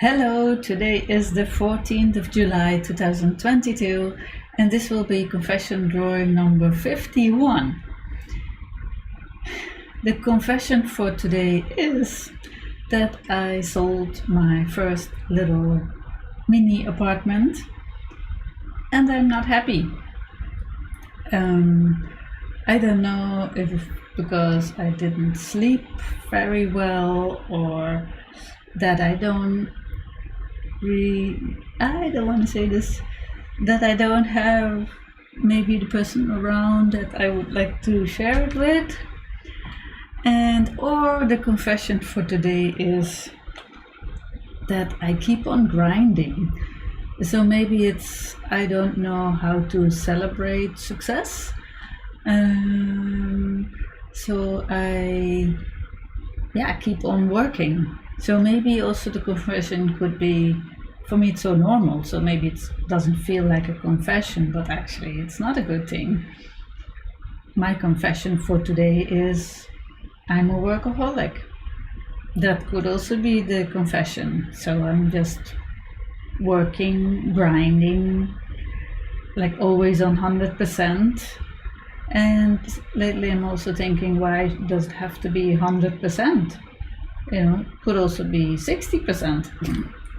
Hello, today is the 14th of July 2022 and this will be confession drawing number 51. The confession for today is that I sold my first little mini apartment and I'm not happy. I don't know if because I didn't sleep very well or that I don't want to say this, that I don't have maybe the person around that I would like to share it with, or the confession for today is that I keep on grinding. So maybe it's I don't know how to celebrate success. So I keep on working. So maybe also the confession could be, for me it's so normal, so maybe it doesn't feel like a confession, but actually it's not a good thing. My confession for today is I'm a workaholic. That could also be the confession. So I'm just working, grinding, like always on 100%. And lately I'm also thinking, why does it have to be 100%? Could also be 60%.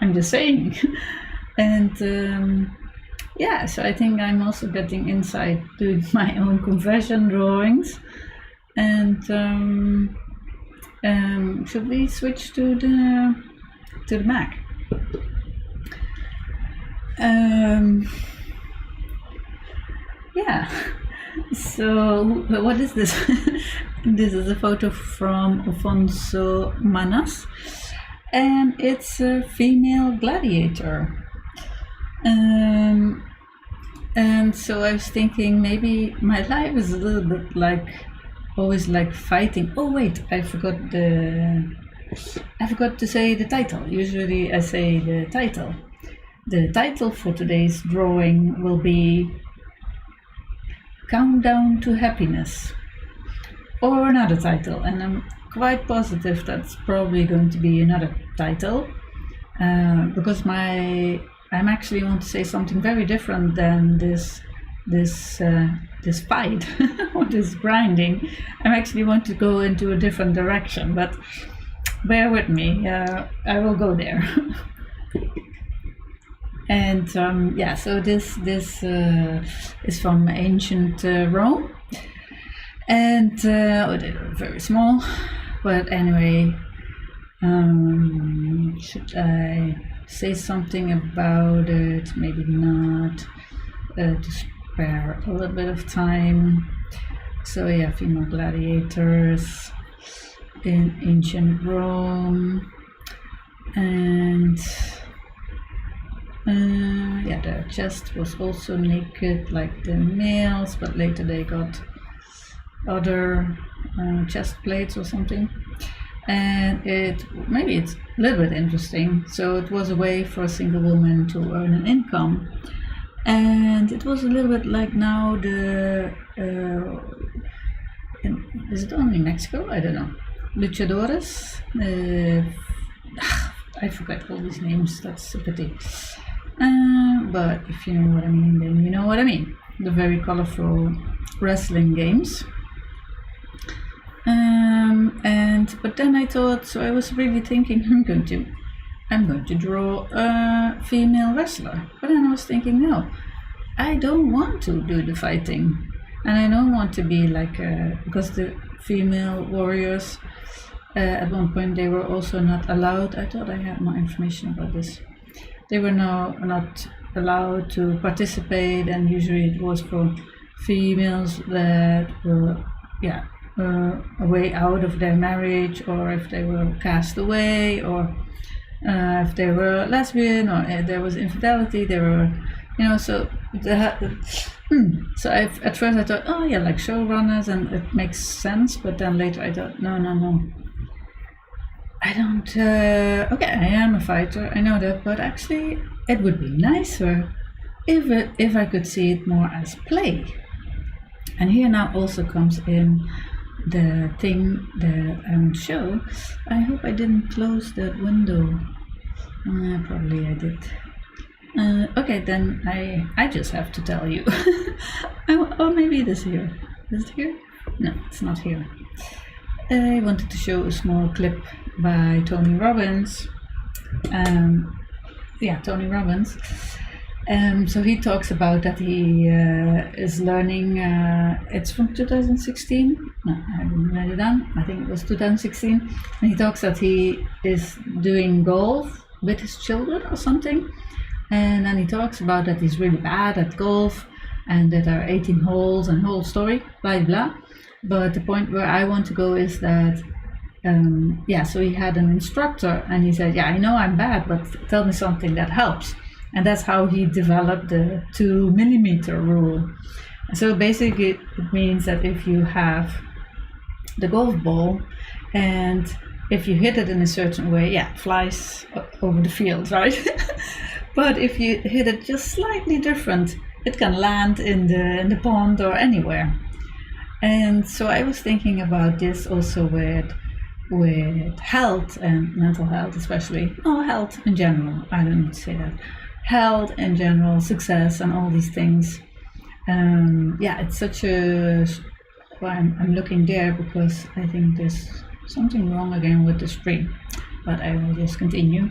I'm just saying. And so I think I'm also getting insight doing my own confession drawings. And should we switch to the Mac? So what is this? This is a photo from Alfonso Manas, and it's a female gladiator. And so I was thinking maybe my life is a little bit like always like fighting. Oh wait, I forgot to say the title. Usually I say the title. The title for today's drawing will be Countdown to Happiness, or another title, and I'm quite positive that's probably going to be another title, because I'm actually want to say something very different than this fight or this grinding. I actually want to go into a different direction, but bear with me. I will go there. And so this is from ancient Rome, and they were very small. But anyway, should I say something about it? Maybe not, to spare a little bit of time. So female gladiators in ancient Rome, and their chest was also naked like the males, but later they got other chest plates or something. And maybe it's a little bit interesting. So it was a way for a single woman to earn an income, and it was a little bit like now is it only Mexico? I don't know. Luchadores. I forgot all these names. That's a pity. But if you know what I mean, then you know what I mean. The very colorful wrestling games. But then I thought, so I was really thinking, I'm going to draw a female wrestler. But then I was thinking, no, I don't want to do the fighting, and I don't want to be like because the female warriors at one point they were also not allowed. I thought I had more information about this. They were not allowed to participate, and usually it was for females that were a way out of their marriage, or if they were cast away, or if they were lesbian, or if there was infidelity. They were, so at first I thought, like showrunners, and it makes sense. But then later I thought, no. I don't, I am a fighter, I know that, but actually it would be nicer if I could see it more as play. And here now also comes in the thing that I will show. I hope I didn't close that window. Probably I did. Okay, then I just have to tell you. Or maybe it is here. Is it here? No, it's not here. I wanted to show a small clip by Tony Robbins. Tony Robbins. So he talks about that he is learning. It's from 2016. No, I didn't write it down. I think it was 2016. And he talks that he is doing golf with his children or something. And then he talks about that he's really bad at golf and that there are 18 holes and whole story, blah, blah. But the point where I want to go is that, so he had an instructor and he said, I know I'm bad, but tell me something that helps. And that's how he developed the 2 millimeter rule. So basically it means that if you have the golf ball and if you hit it in a certain way, it flies over the field, right? But if you hit it just slightly different, it can land in the pond or anywhere. And so I was thinking about this also with health and mental health especially. Health in general, I don't need to say that. Health in general, success and all these things. It's such a... Well, I'm looking there because I think there's something wrong again with the screen. But I will just continue.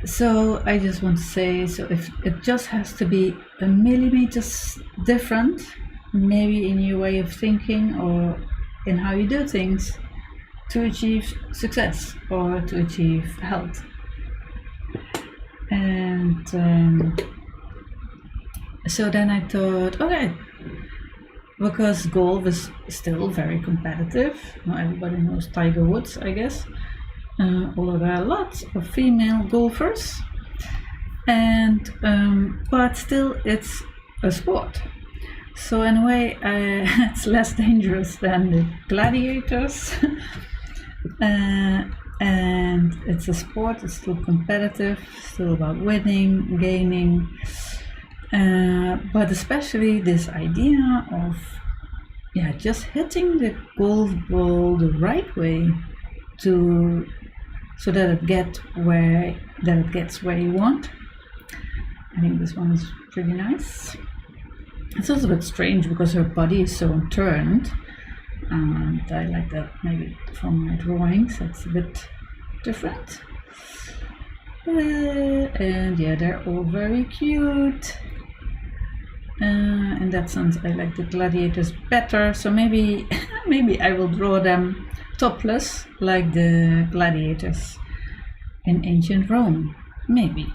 So I just want to say, so if it just has to be a millimeter different, maybe in your way of thinking or in how you do things to achieve success or to achieve health. And so then I thought, okay, because golf is still very competitive. Not everybody knows Tiger Woods, I guess. Although there are lots of female golfers, and but still it's a sport. So in a way, it's less dangerous than the gladiators, and it's a sport. It's still competitive, still about winning, gaining, but especially this idea of just hitting the golf ball the right way so that it gets where you want. I think this one is pretty nice. It's also a bit strange because her body is so turned, and I like that maybe from my drawings. That's a bit different. And they're all very cute. In that sense, I like the gladiators better. So maybe I will draw them topless like the gladiators in ancient Rome, maybe.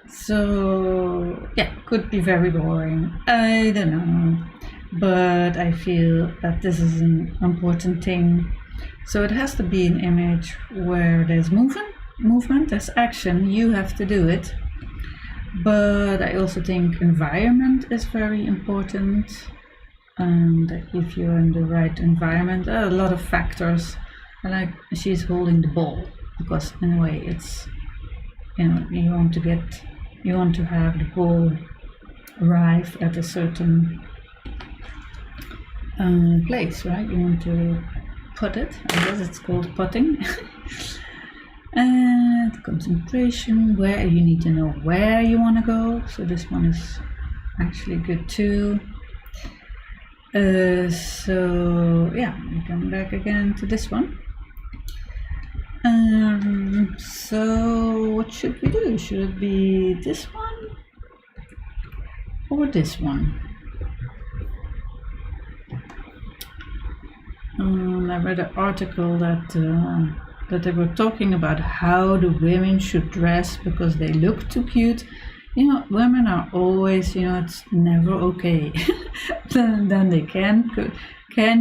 So could be very boring, I don't know, but I feel that this is an important thing. So it has to be an image where there's movement, there's action, you have to do it. But I also think environment is very important. And if you're in the right environment, a lot of factors. I like she's holding the ball because in a way it's, you want to have the ball arrive at a certain place, right? You want to put it. I guess it's called putting. And concentration, where you need to know where you want to go. So this one is actually good too. We come back again to this one. So what should we do? Should it be this one or this one? I read an article that they were talking about how the women should dress because they look too cute. Women are always, it's never okay. then they can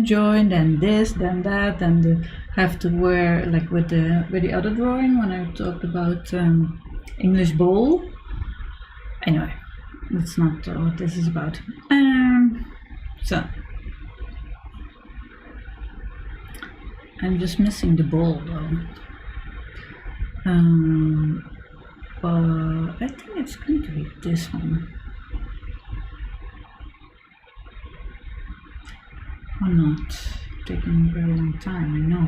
join, then this, then that, then they have to wear, like with the other drawing when I talked about English bowl. Anyway, that's not what this is about. So I'm just missing the ball though. But I think it's going to be this one. Or not. Taking a very long time, I know.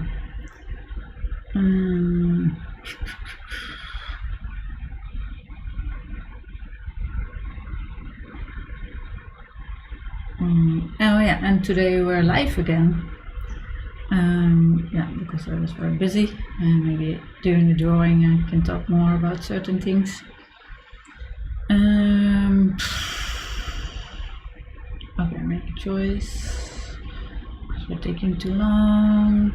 Oh yeah, and today we're live again. Yeah, because I was very busy, and maybe during the drawing I can talk more about certain things. Okay, make a choice. Because we're taking too long.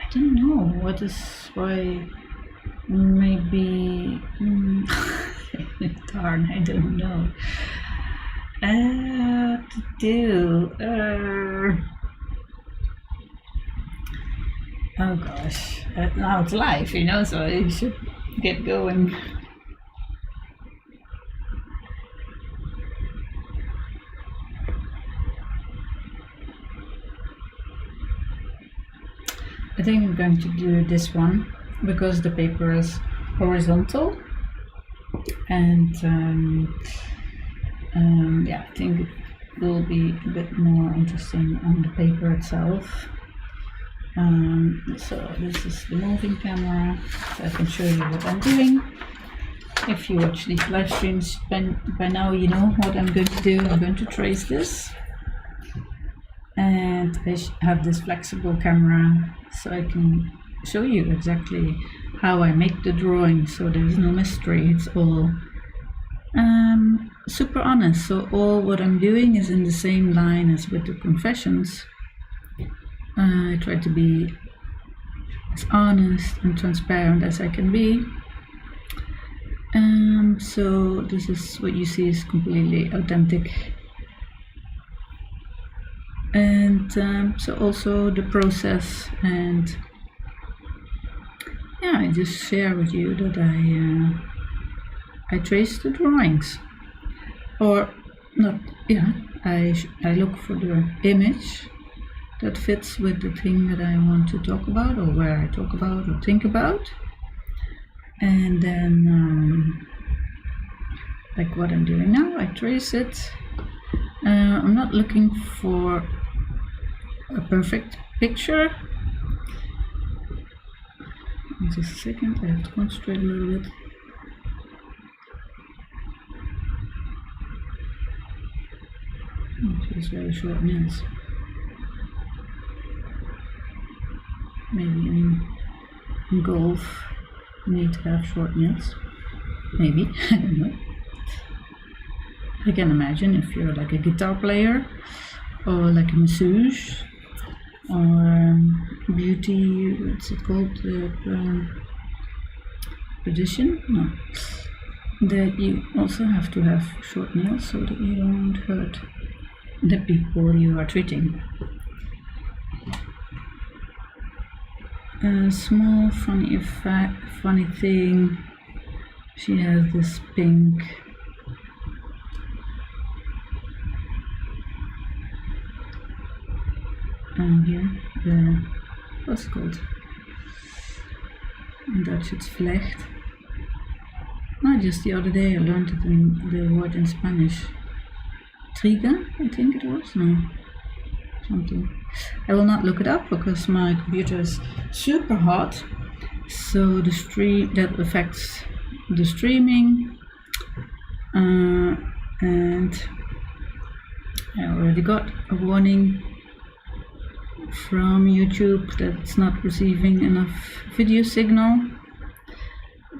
I don't know what is why. Maybe. Darn, I don't know. What to do? Oh gosh, now it's live, so I should get going. I think I'm going to do this one because the paper is horizontal, and yeah, I think it will be a bit more interesting on the paper itself. So this is the moving camera, so I can show you what I'm doing. If you watch these live streams, by now you know what I'm going to do. I'm going to trace this, and I have this flexible camera so I can show you exactly how I make the drawing, so there's no mystery. It's all super honest, so all what I'm doing is in the same line as with the confessions. I try to be as honest and transparent as I can be. So this is what you see is completely authentic. And so also the process, and yeah, I just share with you that I trace the drawings, or not. Yeah, I look for the image that fits with the thing that I want to talk about, or where I talk about or think about, and then like what I'm doing now, I trace it. I'm not looking for a perfect picture. Just a second, I have to concentrate a little bit. It's very short nails. Maybe in golf you need to have short nails. Maybe, I don't know. I can imagine if you're like a guitar player, or like a masseuse, or beauty, what's it called, beautician? No. That you also have to have short nails so that you don't hurt the people you are treating. A small funny thing, she has this pink here, what's it called? In Dutch it's vlecht. No, just the other day I learned it in the word in Spanish. Triga, I think it was? No, something. I will not look it up because my computer is super hot. So the stream, that affects the streaming. And I already got a warning from YouTube that it's not receiving enough video signal.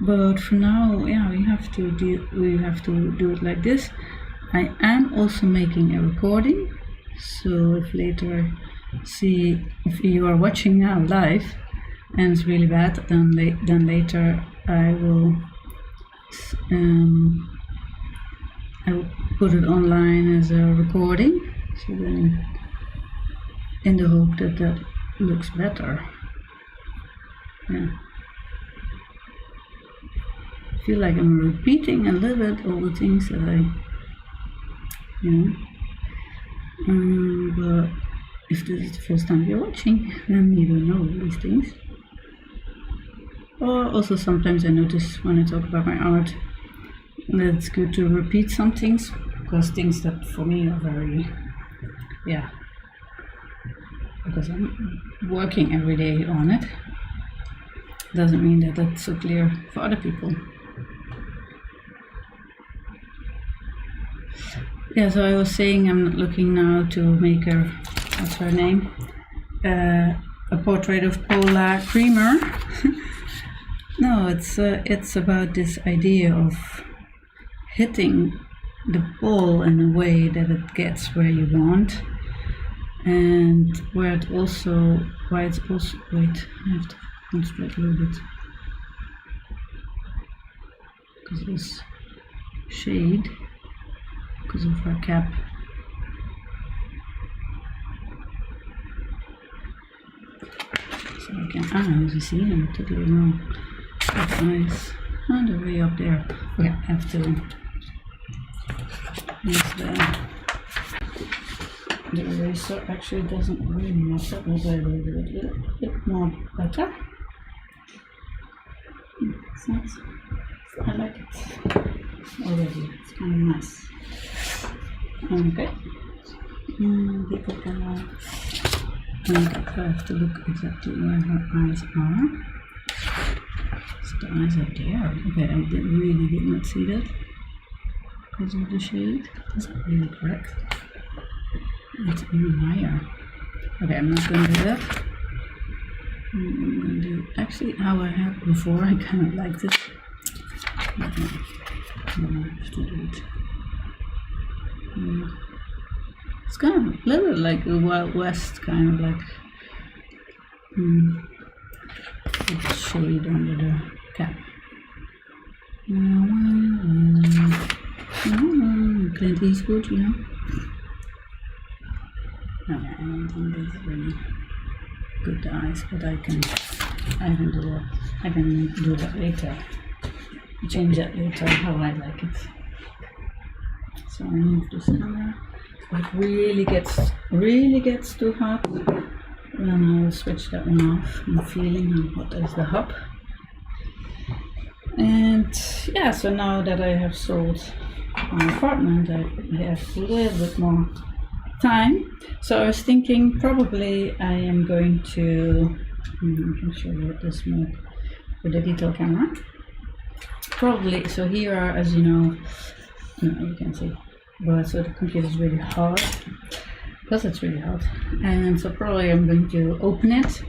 But for now, yeah, we have to do it like this. I am also making a recording, so if later if you are watching now live and it's really bad, then later I will put it online as a recording. So then, in the hope that looks better. Yeah. I feel like I'm repeating a little bit all the things that but if this is the first time you're watching, then you don't know all these things. Or also sometimes I notice when I talk about my art that it's good to repeat some things, because things that for me are very, because I'm working every day on it. Doesn't mean that that's so clear for other people. Yeah, so I was saying I'm not looking now to make her, what's her name? A portrait of Paula Creamer. No, it's about this idea of hitting the ball in a way that it gets where you want, and where it's also, wait, I have to concentrate a little bit because this shade, because of her cap. So I can, you see, I'm totally wrong. That's nice. Oh, they're way up there. Okay, I have to use the eraser. Actually, it doesn't really matter, but I will do it a little bit more better. It's nice. I like it already. It's kind of nice. Okay. People can I have to look exactly where her eyes are. So the eyes are there. Okay, I really did not see that because of the shade. Is that really correct? It's even higher. Okay, I'm not going to do that. I'm going to do actually how I had before. I kind of liked it. Okay. I have to do it. It's kind of a little bit like a Wild West, kind of like with the shade under the cap. Clint Eastwood, you know. Okay, I don't think that's really good eyes, but I can do that. I can do that later. Change that later how I like it. So I move this camera. If it really gets too hot, then I'll switch that one off. I'm feeling how hot is the hub. And yeah, so now that I have sold my apartment, I have a little bit more time. So I was thinking probably I am going to, I can show you this more with the detail camera. Probably, so here are, as you know, you can see, but so the computer is really hot, because it's really hot, and so probably I'm going to open it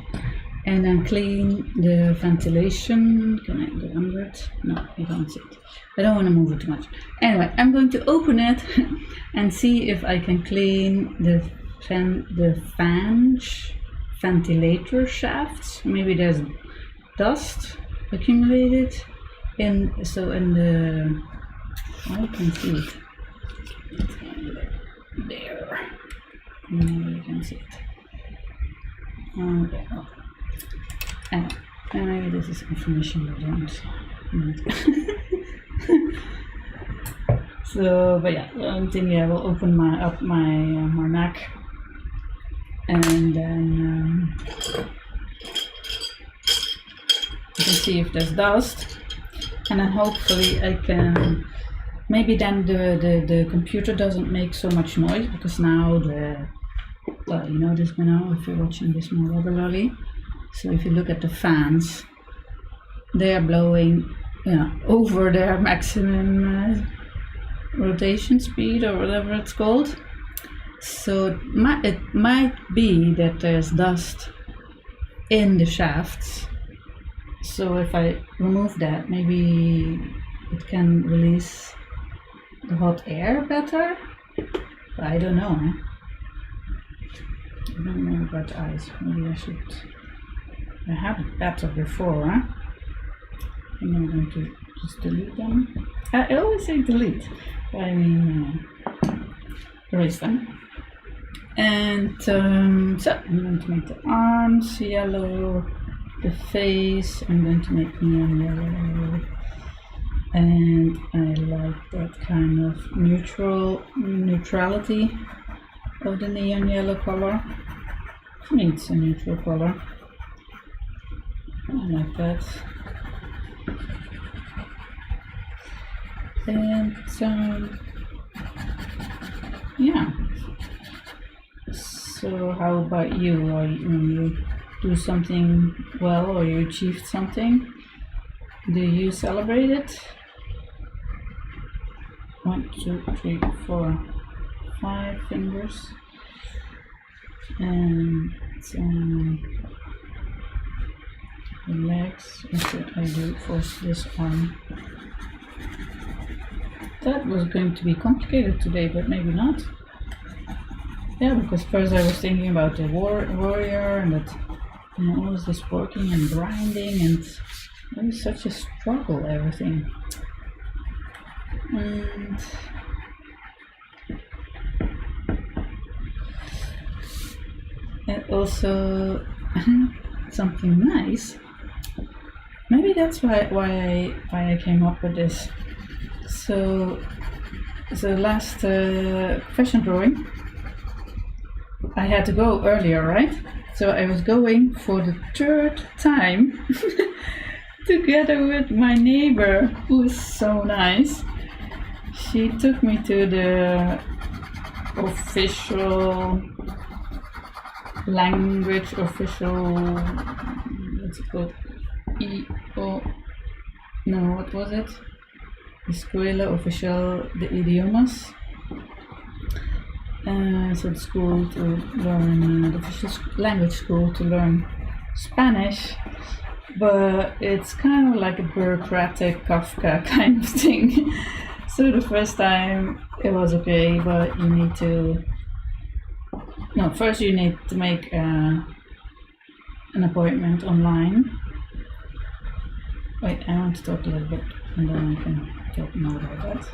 and then clean the ventilation. Can I go under it? No, you don't see it. I don't want to move it too much. Anyway, I'm going to open it and see if I can clean the ventilator shafts. Maybe there's dust accumulated in the, I can see it. It's there. Now you can see it. Okay. Anyway, maybe this is information you don't need. So, but yeah, I'm thinking I will open my Mac, and then you can see if there's dust, and then hopefully I can. Maybe then the computer doesn't make so much noise, because now well, you know this by now if you're watching this more regularly. So if you look at the fans, they are blowing, over their maximum rotation speed or whatever it's called. So it might be that there's dust in the shafts. So if I remove that, maybe it can release the hot air better, but I don't know. I don't know about eyes. Maybe I have it better before. And I'm going to just delete them. I always say delete, but I mean erase them. And so I'm going to make the arms yellow, the face I'm going to make neon yellow. And I like that kind of neutrality of the neon yellow color. For me, it's a neutral color. I like that. And yeah. So how about you? When you do something well or you achieved something, do you celebrate it? 1, 2, 3, 4, 5 fingers. And the legs. What should I do for this arm? That was going to be complicated today, but maybe not. Yeah, because first I was thinking about the warrior and that, all this working and grinding, and it was such a struggle, everything. And also something nice. Maybe that's why I came up with this. So the last fashion drawing, I had to go earlier, right? So I was going for the 3rd time together with my neighbor, who is so nice. She took me to the official language, what's it called? What was it? Escuela Oficial de Idiomas. So the school to learn, the official language school to learn Spanish, but it's kind of like a bureaucratic Kafka kind of thing. So the first time it was okay, but first you need to make an appointment online. Wait, I want to talk a little bit and then I can talk more about that.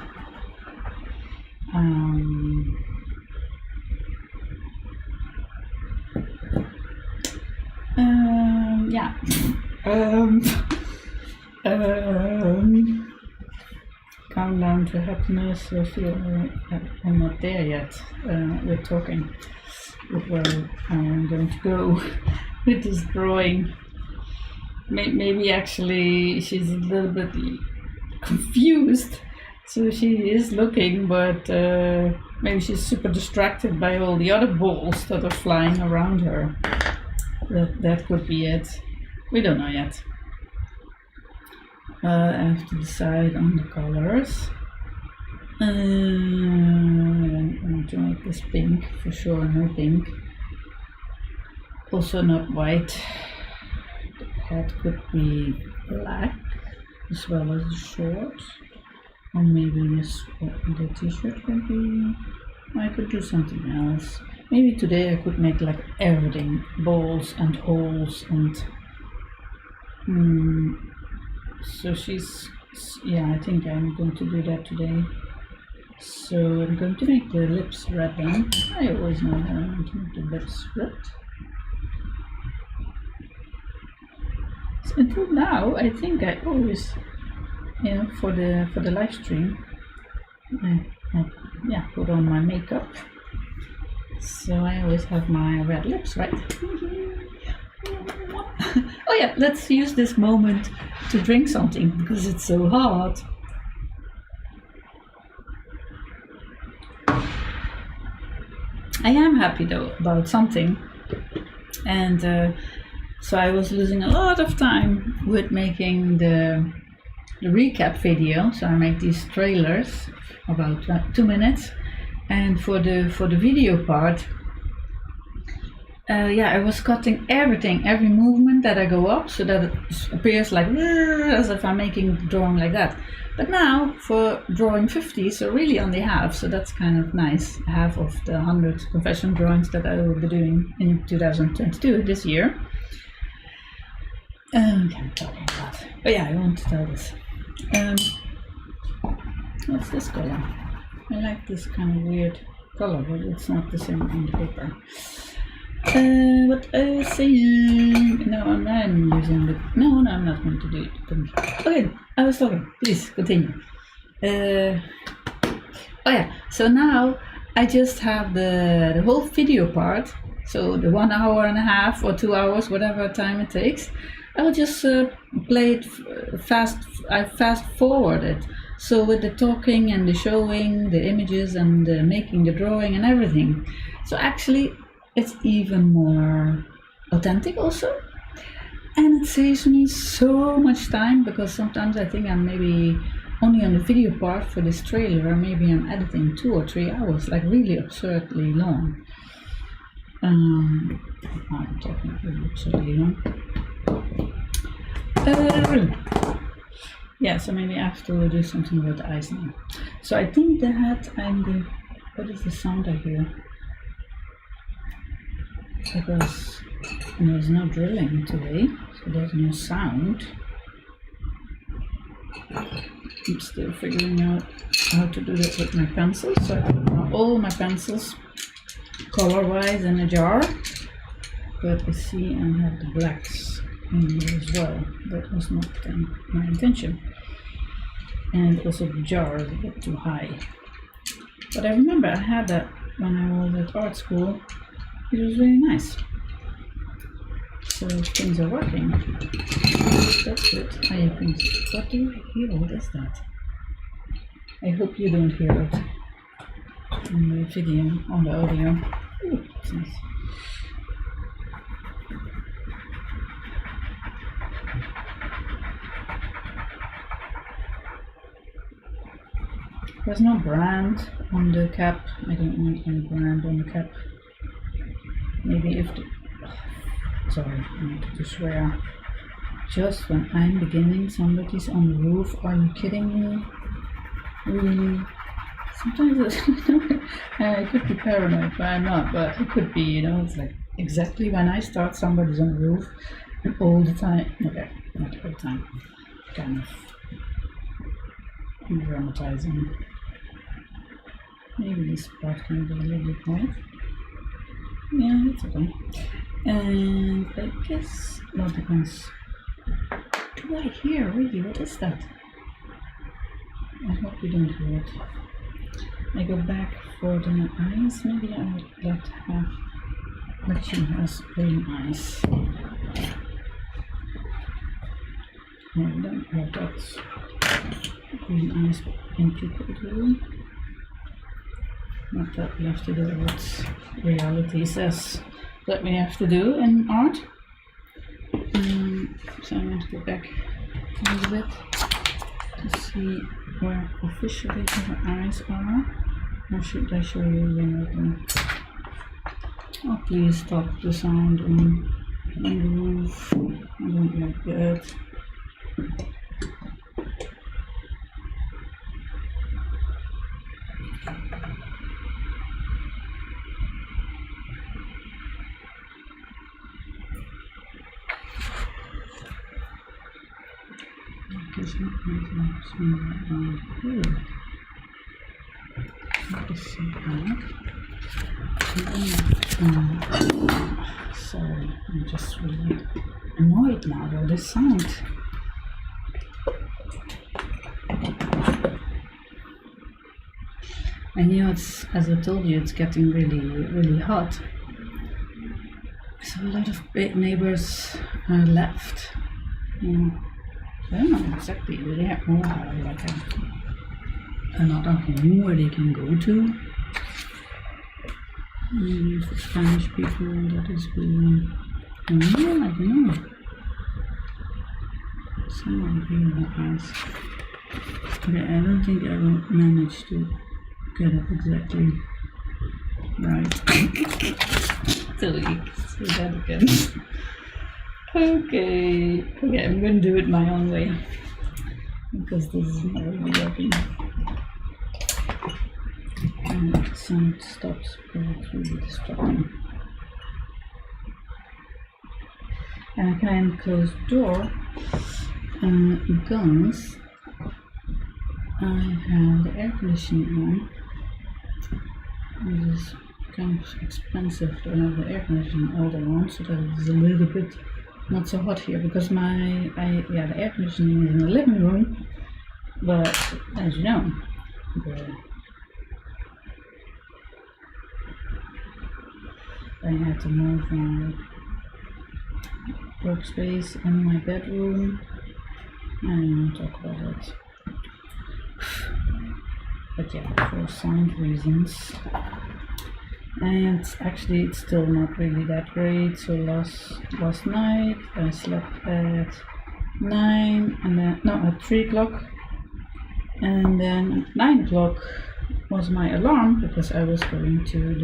Countdown to happiness. I feel I'm not there yet. We're talking with where I'm going to go with this drawing. Maybe actually she's a little bit confused, so she is looking, but maybe she's super distracted by all the other balls that are flying around her. That could be it. We don't know yet. I have to decide on the colors. I want to make this pink for sure. No pink. Also not white. The head could be black as well as the shorts. Or maybe the t-shirt could be. I could do something else. Maybe today I could make like everything, balls and holes and. So I think I'm going to do that today. So I'm going to make the lips red then. I always know that I want to make the lips red. So until now, I think I always, for the live stream, I put on my makeup. So I always have my red lips, right? Oh yeah, let's use this moment to drink something because it's so hot. I am happy though about something, and so I was losing a lot of time with making the recap video. So I make these trailers about 2 minutes, and for the video part. I was cutting everything, every movement that I go up, so that it appears like as if I'm making drawing like that. But now for drawing 50, so really only half, so that's kind of nice. Half of the 100 confession drawings that I will be doing in 2022, this year. I'm talking about. But yeah, I want to tell this. What's this color? I like this kind of weird color, but it's not the same on the paper. What I was saying. No, I'm using the. No, I'm not going to do it. Okay, I was talking. Please continue. So now I just have the whole video part. So the 1 hour and a half or 2 hours, whatever time it takes. I will just play it fast. I fast forward it. So with the talking and the showing, the images and making the drawing and everything. So actually, it's even more authentic also. And it saves me so much time, because sometimes I think I'm maybe only on the video part for this trailer, or maybe I'm editing 2 or 3 hours, like really absurdly long. I'm talking really absurdly long. Yeah, so maybe I have to do something with the eyes now. So I think that what is the sound I hear? Because there's no drilling today, so there's no sound. I'm still figuring out how to do that with my pencils. So I put all my pencils color-wise in a jar, but you see I have the blacks in here as well. That was not my intention. And also the jar is a bit too high. But I remember I had that when I was at art school. It was really nice. So things are working. That's good. What do you hear? What is that? I hope you don't hear it on the video, on the audio. Ooh, that's nice. There's no brand on the cap. I don't want any brand on the cap. Maybe sorry, I wanted to swear. Just when I'm beginning, somebody's on the roof. Are you kidding me? Really? Sometimes I could be paranoid, but I'm not. But it could be, it's like exactly when I start, somebody's on the roof, and all the time. Okay, not all the time. Kind of dramatizing. Maybe this part can be a little bit quiet. Yeah, it's okay. And I guess, well, depends. Do I hear really? What is that? I hope you don't hear it. I go back for the eyes. Maybe I would like to have like she has green eyes. No, I don't have that. Green eyes in people do. Not that we have to do what reality says that we have to do in art. So I'm going to go back a little bit to see where officially her eyes are. Or should I show you remotely? Oh, please stop the sound on the roof. I don't like that. Sorry, I'm just really annoyed now by this sound. And it's, as I told you, it's getting really, really hot. So a lot of big neighbors left. I don't know exactly. Do they have more like another home where they can go to? Maybe for Spanish people that is really, I don't know. Someone here in the house. Okay, I don't think I will manage to get it exactly right. So you see that again. Okay, I'm going to do it my own way because this is not really working. And the sound stops, but it's really distracting. And I can close the door because I have the air conditioning on. This is kind of expensive to have the air conditioning all day long, so that it is a little bit not so hot here, because the air conditioning is in the living room, but as you know, I had to move my workspace in my bedroom. I don't want to talk about it. But yeah, for sound reasons, And actually it's still not really that great. So last night I slept at 9 and then at 3 o'clock, and then at 9 o'clock was my alarm because I was going to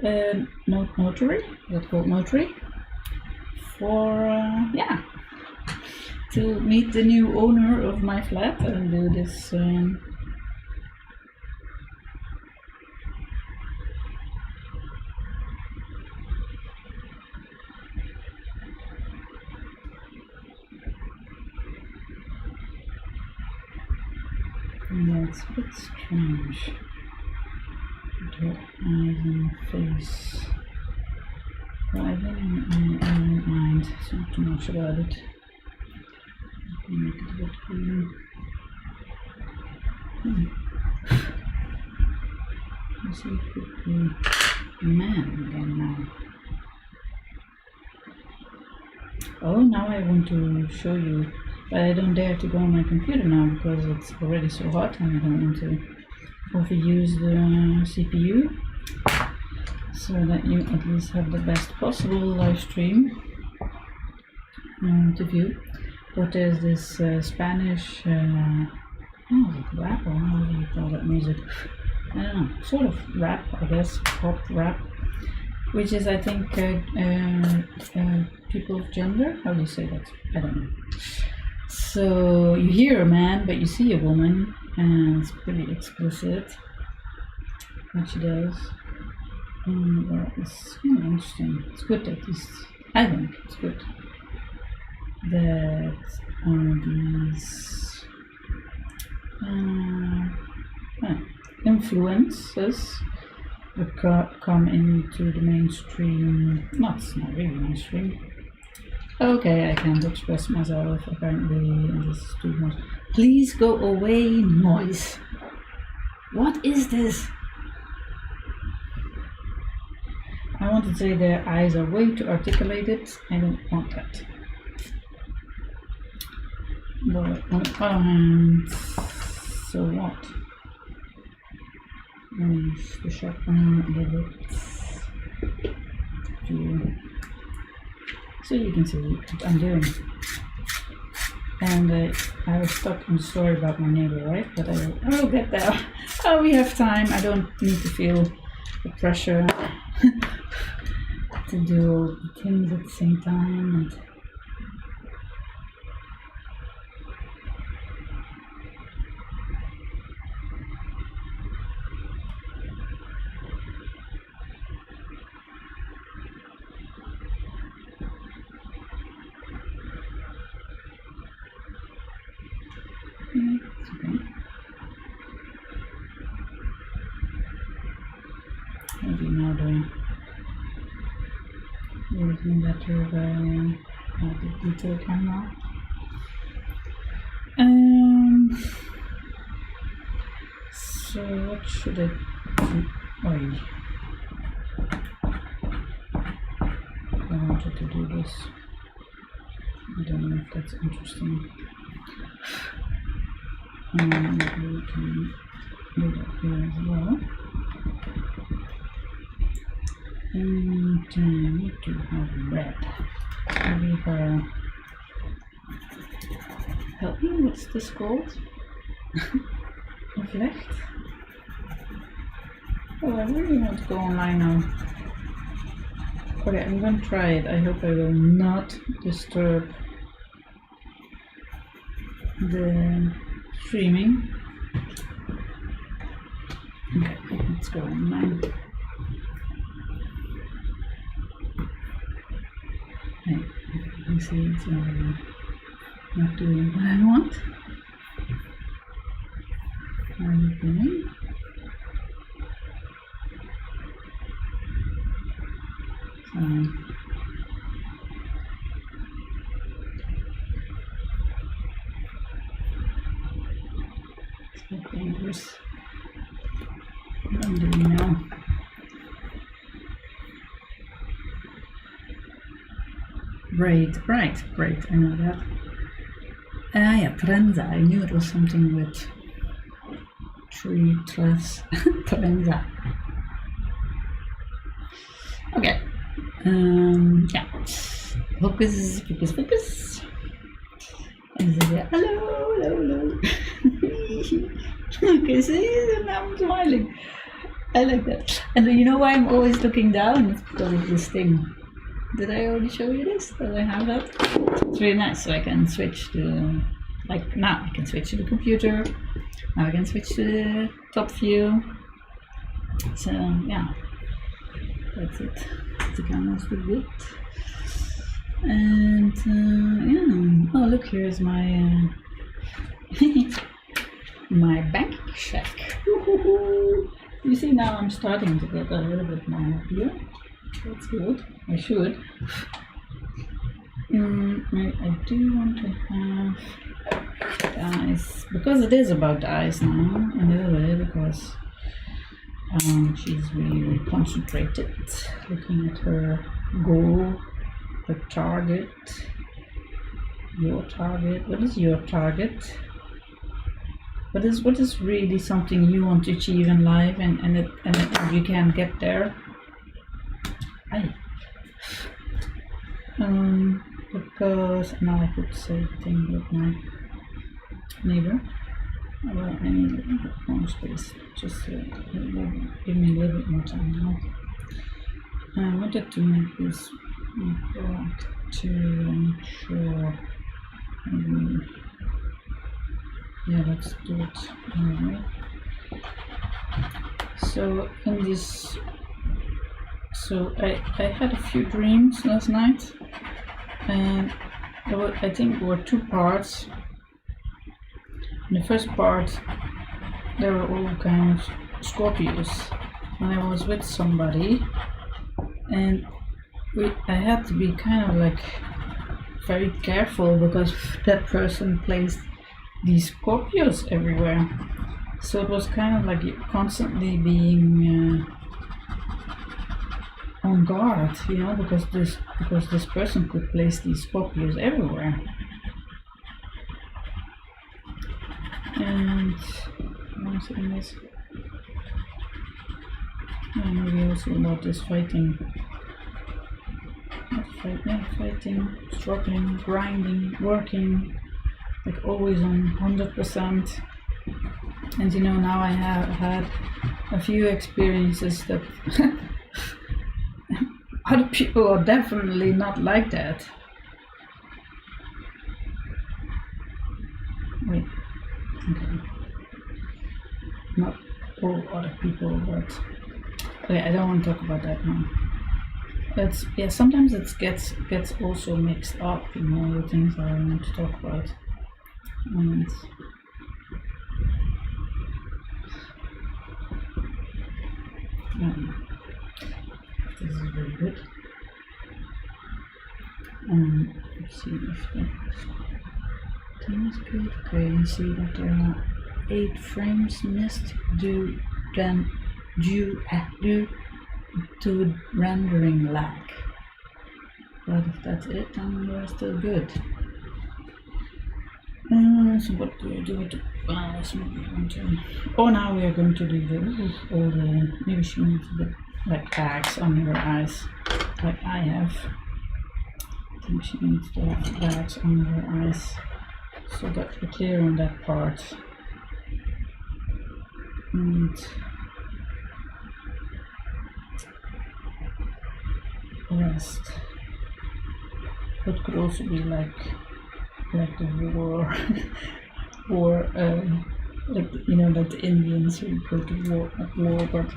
the notary, what's called notary, for to meet the new owner of my flat and do this that's a bit strange. The eyes and face. Well, I don't mind so too much about it. Make it a bit green. Let's see if it could be a man again now. Oh, now I want to show you, but I don't dare to go on my computer now because it's already so hot and I don't want to overuse the CPU, so that you at least have the best possible live stream to view. But there's this Spanish rap, or how do you call that music? I don't know, sort of rap, I guess, pop rap, which is, I think, people of gender. How do you say that? I don't know. So you hear a man, but you see a woman, and it's pretty explicit what she does. Well, it's kind of interesting. It's good at least. I think it's good that these influences come into the mainstream. Not really mainstream. Okay, I can't express myself apparently, and this is too much. Please go away, noise. What is this? I want to say their eyes are way too articulated. I don't want that. But on the other hand, so what? Use the sharpener a little bit so you can see what I'm doing. And I was stuck on the story about my neighbor, right? But I will get there. Oh, we have time. I don't need to feel the pressure to do all the things at the same time. And it's okay. Maybe now the looking better the detail camera. So what should I do? I wanted to do this. I don't know if that's interesting. Maybe we can do that here as well. And I need to have red. Maybe help me, what's this called? Reflect? Oh, I really want to go online now. Okay, I'm going to try it. I hope I will not disturb the streaming. Okay, let's go online. Hey, you see it's not doing what I want. What are you doing? It's not dangerous. What I'm doing now. Right, I know that. Yeah, trenza. I knew it was something with tree, tres, trenza. Okay. Yeah. Focus. And say, hello. Okay, see, now I'm smiling. I like that. And you know why I'm always looking down? It's because of this thing. Did I already show you this? Does I have that? It's really nice. So I can switch to, like now, I can switch to the computer. Now I can switch to the top view. So yeah, that's it. The camera's pretty good. And yeah. Oh, look, here's my my bank check. You see, now I'm starting to get a little bit more here. That's good. I should. I do want to have the eyes, because it is about the eyes now, a little bit, because she's really concentrated, looking at her goal, her target, your target. What is your target? What is really something you want to achieve in life, and you can get there? Because now I could say the thing with my neighbor. Well, I need a little bit more space. Just give me a little bit more time now. I wanted to make this black to ensure. Yeah, let's do it anyway. So in this, I had a few dreams last night, and I think there were two parts. In the first part, there were all kind of Scorpios, and I was with somebody, and I had to be kind of like very careful because that person placed these Scorpios everywhere. So it was kind of like constantly being on guard, you know, because this person could place these Scorpios everywhere. And one thing is, maybe also about this fighting, struggling, grinding, working, like always on 100%. And you know, now I have had a few experiences that other people are definitely not like that. Wait, okay. Not all other people, but okay, I don't want to talk about that now. That's, yeah, sometimes it gets also mixed up, you know, the things I want to talk about. And this is very good. Let's see if the thing is good. Okay, you see that there are 8 frames missed due to rendering lag. But if that's it, then we're still good. So what do we do with the flowers? Oh, now we are going to do all the, maybe she needs a bit like bags under her eyes, like I have. I think she needs to have bags under her eyes, so that we're clear on that part. And the rest. It could also be like the war, like, you know, like the Indians who go to war, at war, but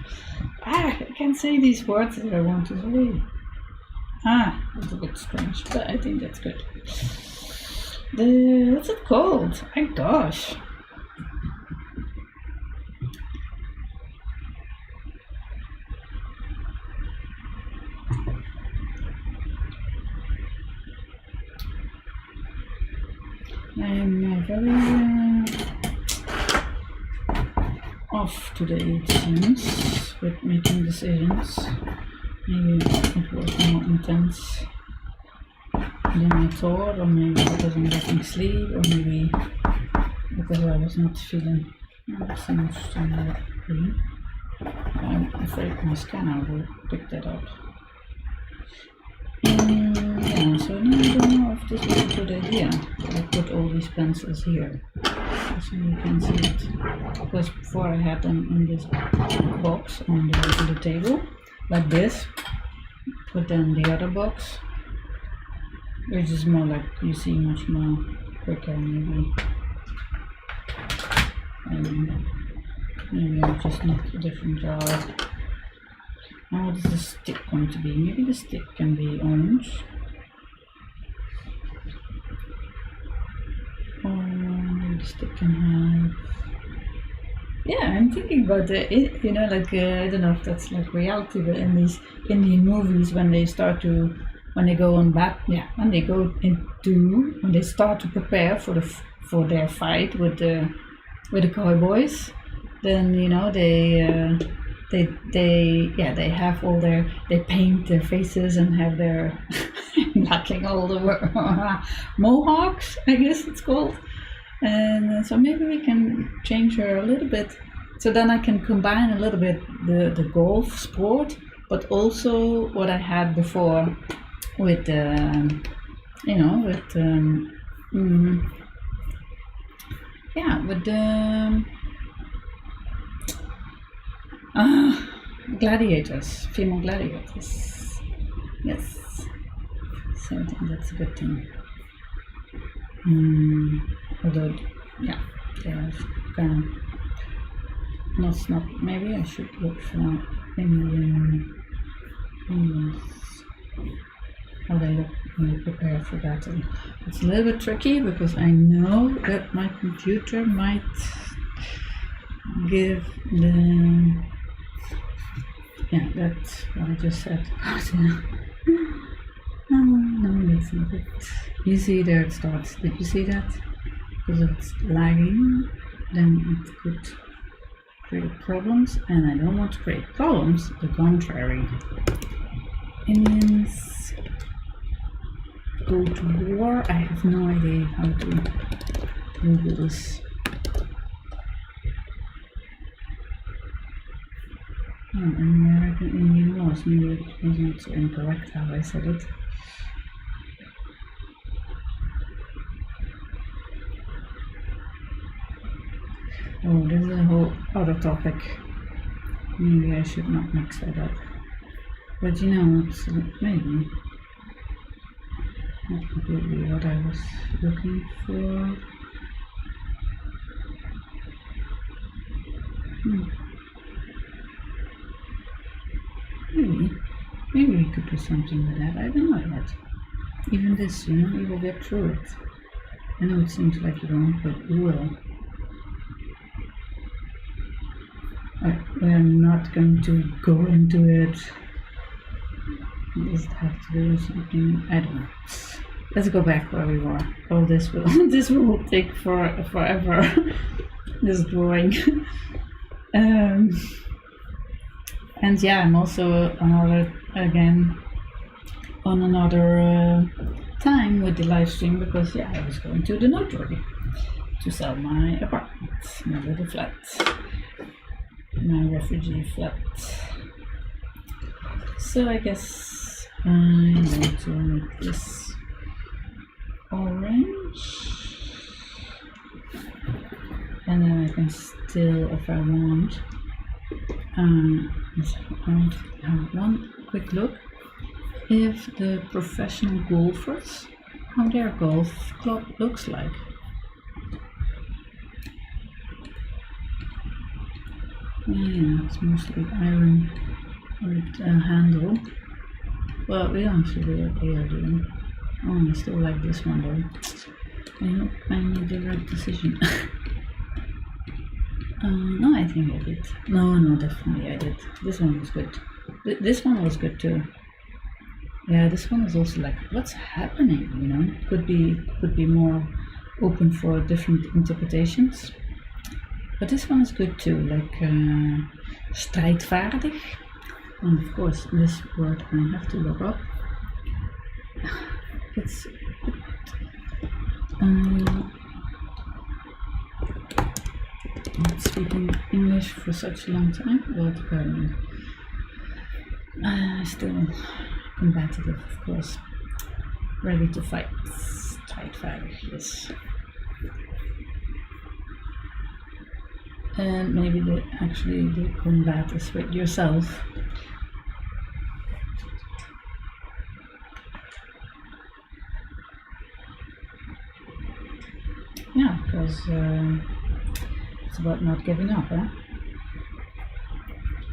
I can't say these words that I want to say. It's a bit strange, but I think that's good. What's it called? My gosh. I'm very off today, it seems, with making decisions. Maybe it was more intense than I thought, or maybe because I'm getting sleep, or maybe because I was not feeling so much green. I'm afraid my scanner will pick that up. Yeah, so now I don't know if this is a good idea. I put all these pencils here so you can see it. Because before I had them in this box on the table, like this. But then the other box, which is more like you see much more quicker maybe. Maybe I just need a different jar. Now what is the stick going to be? Maybe the stick can be orange. Or maybe the stick can have... Yeah, I'm thinking about it, you know, like, I don't know if that's like reality, but in these Indian movies, when they start to, when they go on back, yeah, when they go into, when they start to prepare for their fight with the cowboys, then, you know, they have all their, they paint their faces and have their, blacking all the mohawks, I guess it's called. And so maybe we can change her a little bit, so then I can combine a little bit the golf sport, but also what I had before with you know, with yeah, with the gladiators, female gladiators. Yes, so I think that's a good thing. Although, yeah, they are kind of not. Maybe I should look for Indians, how they look when they prepare for battle. It's a little bit tricky because I know that my computer might give the, yeah, that's what I just said. No, that's not it. You see there it starts. Did you see that? Because if it's lagging, then it could create problems, and I don't want to create problems, the contrary. Indians go to war. I have no idea how to Google this. Oh, American Indian Wars. Maybe it was not so incorrect how I said it. Oh, this is a whole other topic. Maybe I should not mix that up. But you know, it's maybe not completely what I was looking for. Maybe we could do something with that. I don't know yet. Even this, you know, you will get through it. I know it seems like you won't, but you will. We're not going to go into it. Does it have to do something? I don't know. Let's go back where we were. Oh, this will take forever. This drawing. And yeah, I'm also on another time with the live stream, because yeah, I was going to the notary to sell my apartment, my little flat, my refugee flat. So I guess I'm going to make this orange, and then I can still, if I want, have one quick look if the professional golfers, how their golf club looks like. Yeah, it's mostly iron with a handle. Well, we don't have to do what they are doing. Oh, I still like this one though. I hope I made the right decision. No, I think I did. No, definitely I did. This one was good. This one was good too. Yeah, this one is also like, what's happening, you know? Could be more open for different interpretations. But this one is good too, like strijdvaardig. And of course, this word I have to look up. It's not speaking English for such a long time, but still competitive, of course. ready to fight. Tight fire, yes. And maybe the combat is with yourself. Yeah, because it's about not giving up, huh?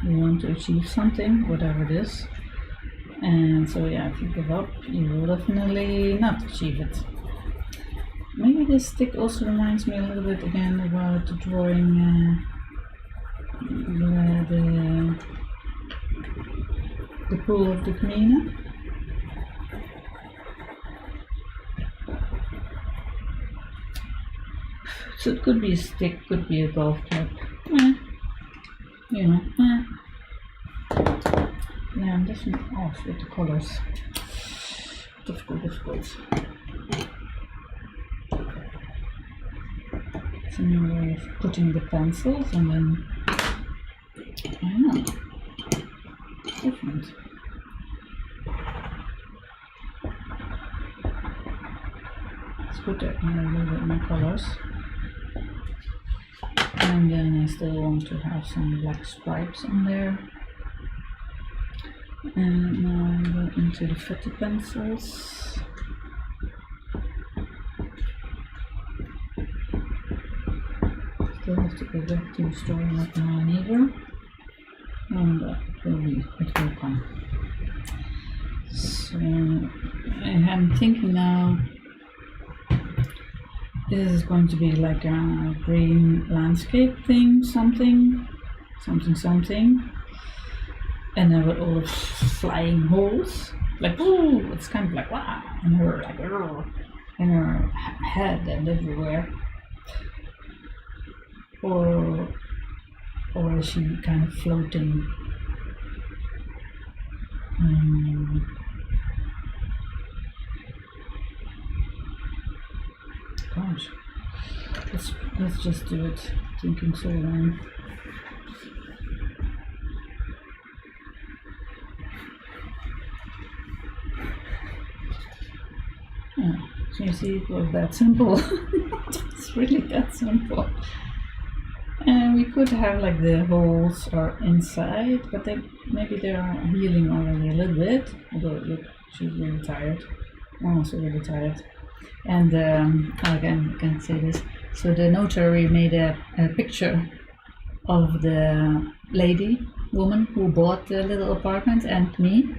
You want to achieve something, whatever it is. And so yeah, if you give up, you will definitely not achieve it. Maybe this stick also reminds me a little bit again about the drawing the pool of the Camino. So it could be a stick, could be a golf club. You know. Yeah, I'm definitely off with the colors. Difficult. It's a new way of putting the pencils and then, I don't know, different. Let's put a little bit more colors. And then I still want to have some black stripes on there. And now I go into the fatty pencils. Still have to go back to storing up my needle. And it will come. So I'm thinking now this is going to be like a green landscape thing, something. And then with all the flying holes, like ooh, it's kind of like wow, and her like in her head and everywhere. Or is she kind of floating? Gosh, let's just do it. Thinking so long. Yeah, so you see, it was that simple. It's really that simple. And we could have like the holes are inside, but maybe they are healing already a little bit. Although look, she's really tired. I'm also really tired. And again, I can't say this. So the notary made a picture of the woman who bought the little apartment and me.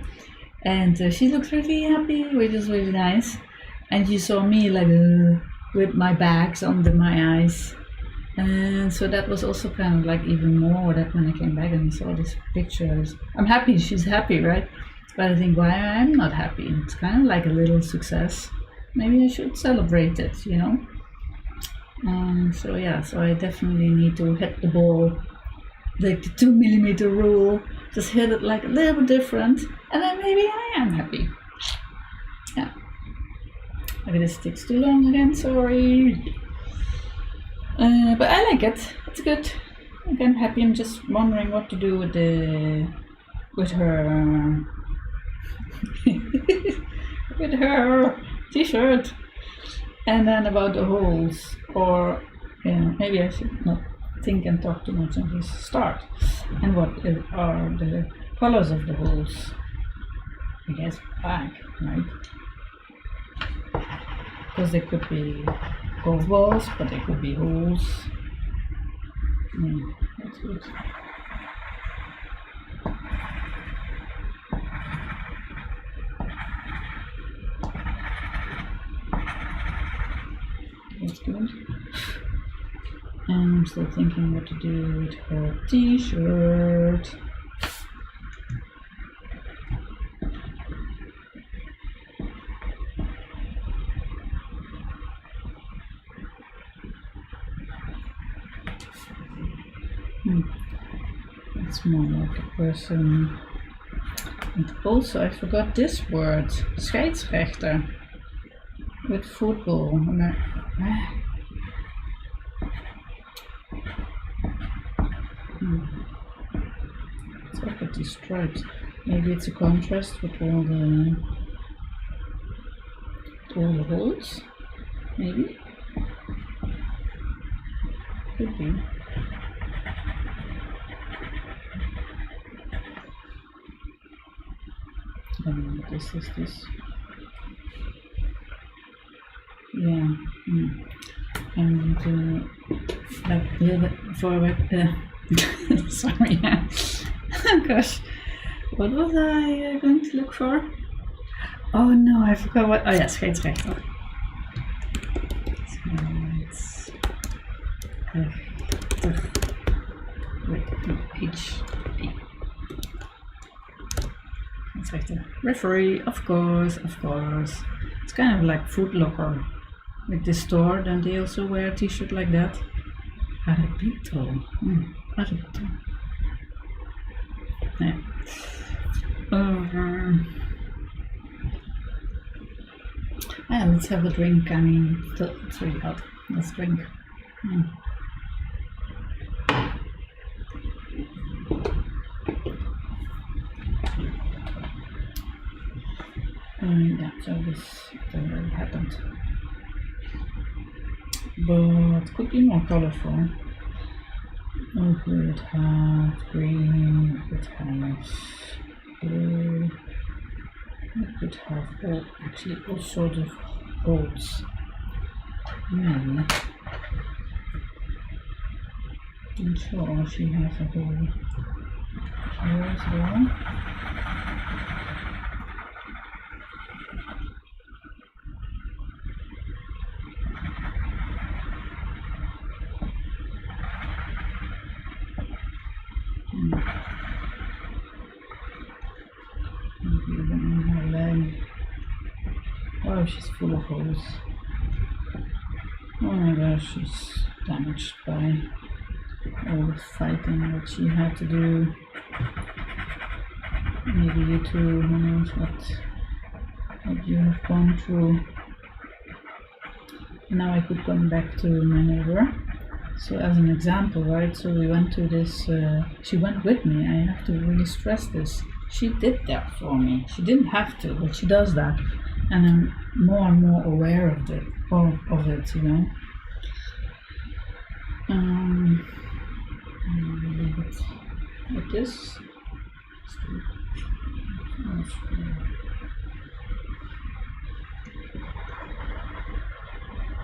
And she looked really happy, which is really nice. And you saw me like with my bags under my eyes. And so that was also kind of like even more that when I came back and saw this picture, I'm happy, she's happy, right? But I think why I'm not happy. It's kind of like a little success. Maybe I should celebrate it, you know? So yeah, so I definitely need to hit the ball, like the 2mm rule, just hit it like a little bit different, and then maybe I am happy. Yeah. Maybe this takes too long again, sorry. But I like it. It's good. I'm happy. I'm just wondering what to do with her with her t-shirt. And then about the holes, or maybe I should not think and talk too much and just start. And what are the colors of the holes? I guess black, right? Because they could be golf balls, but they could be holes. That's good. That's good. And I'm still thinking what to do with her t-shirt. It's more like a person. And also I forgot this word, scheidsrechter, with football. Let's look at these stripes. Maybe it's a contrast with all the all the holes, maybe. Could be. I don't know what this is. This. Yeah. I'm going to like a little bit forward. Sorry. Oh gosh. What was I going to look for? Oh no, I forgot what. Oh yes, scheidsrechter. Scheidsrechter. Referee, of course. It's kind of like Foot Locker. With this store, then they also wear a t-shirt like that. Arbitro. Arbitro. Yeah. Let's have a drink. I mean, it's really hot. Let's drink. Yeah, so this already happened. But could be more colorful. We could have green, we could have blue, we could have all sorts of holes. Maybe. I'm sure she has a hole here as well. Maybe even in her leg. Oh, she's full of holes. Oh my gosh, she's damaged by all the fighting that she had to do. Maybe you too, who knows what you have gone through. Now I could come back to my neighbor. So as an example, right, so we went to this, she went with me. I have to really stress this. She did that for me. She didn't have to, but she does that. And I'm more and more aware of it, you know. Leave it like this.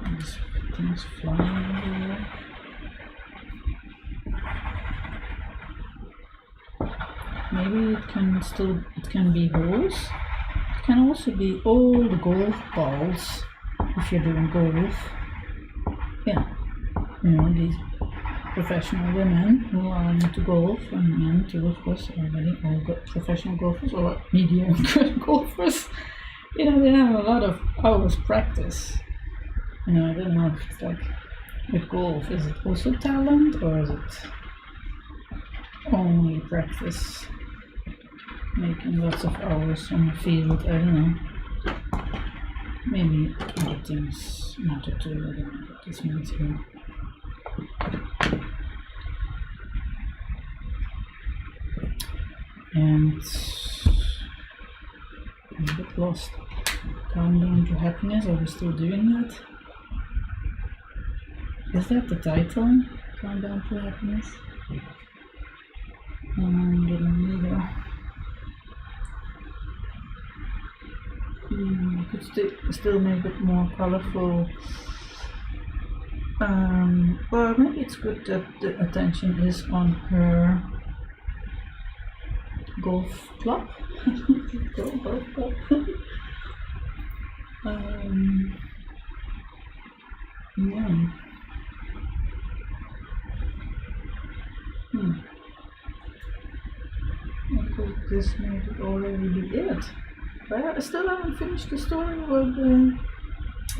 These things flying everywhere. Maybe it can be holes. It can also be all the golf balls if you're doing golf. Yeah, you know, these professional women who are into golf, and men too, of course, already all professional golfers or mediocre golfers. You know, they have a lot of hours practice. You know, I don't know if it's like with golf, is it also talent or is it only practice? Making lots of hours on the field, I don't know. Maybe other things matter too, I don't know what this means here. And I'm a bit lost. Countdown to Happiness, are we still doing that? Is that the title? Countdown to Happiness? I don't either. I could still make it more colorful. Well, maybe it's good that the attention is on her golf club. golf club. Yeah. I could this maybe already be it. But I still haven't finished the story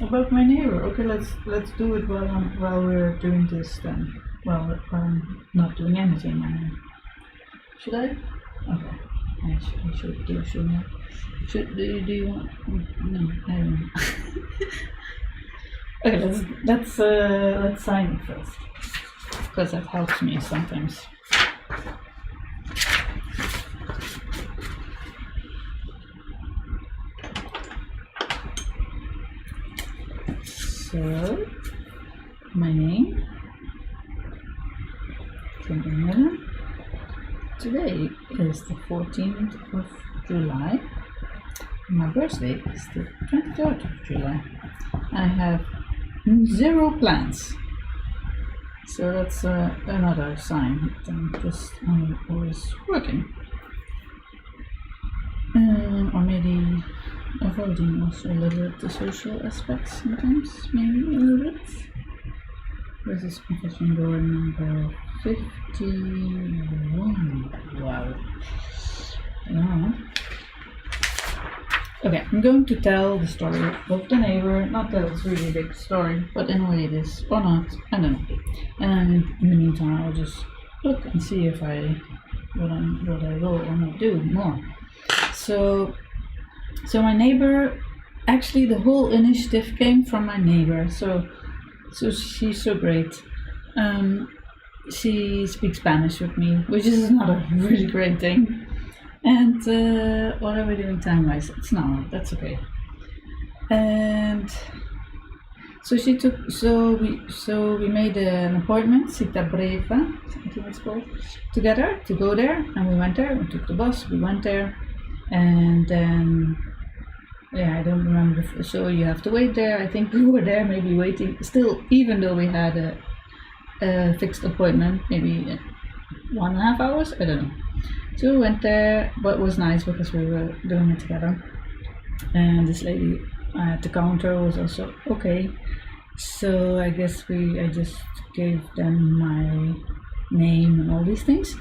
about my neighbor. Okay, let's do it while we're doing this then. Well, I'm not doing anything. Should I? Okay, I should do. Shouldn't I? Do you want? No, I don't know. Okay, let's sign it first, because that helps me sometimes. So, my name, from England. Today is the 14th of July. My birthday is the 23rd of July. I have 0 plans. So that's another sign that I'm just always working. Or maybe avoiding also a little bit the social aspects sometimes, maybe a little bit. This is confession door number 51. Wow. Yeah. Okay, I'm going to tell the story of the neighbor. Not that it's really a big story, but in a way it is, or not, I don't know. And in the meantime, I'll just look and see if what I will or not do more. So my neighbor, actually the whole initiative came from my neighbor. So she's so great. She speaks Spanish with me, which is another really great thing. And what are we doing time-wise? It's not. That's okay. And so we made an appointment, cita breva, something it's called, together to go there. And we went there. We took the bus. We went there, and then I don't remember. So you have to wait there. I think we were there, maybe waiting still, even though we had a fixed appointment, maybe 1.5 hours. I don't know. So we went there, but it was nice because we were doing it together. And this lady at the counter was also okay. So I guess I just gave them my name and all these things.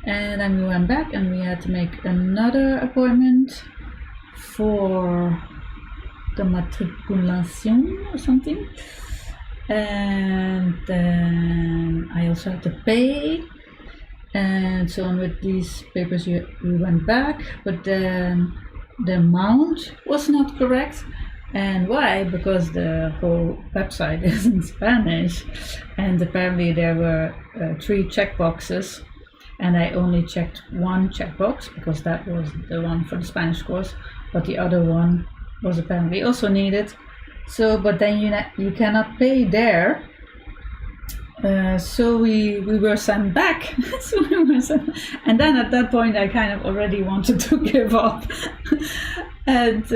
And then we went back and we had to make another appointment for the matriculation or something. And then I also had to pay. And so on with these papers we went back, but then the amount was not correct. And why? Because the whole website is in Spanish, and apparently there were 3 checkboxes, and I only checked 1 checkbox because that was the one for the Spanish course, but the other one was apparently also needed. So, but then you cannot pay there. So we were sent back. And then at that point I kind of already wanted to give up. And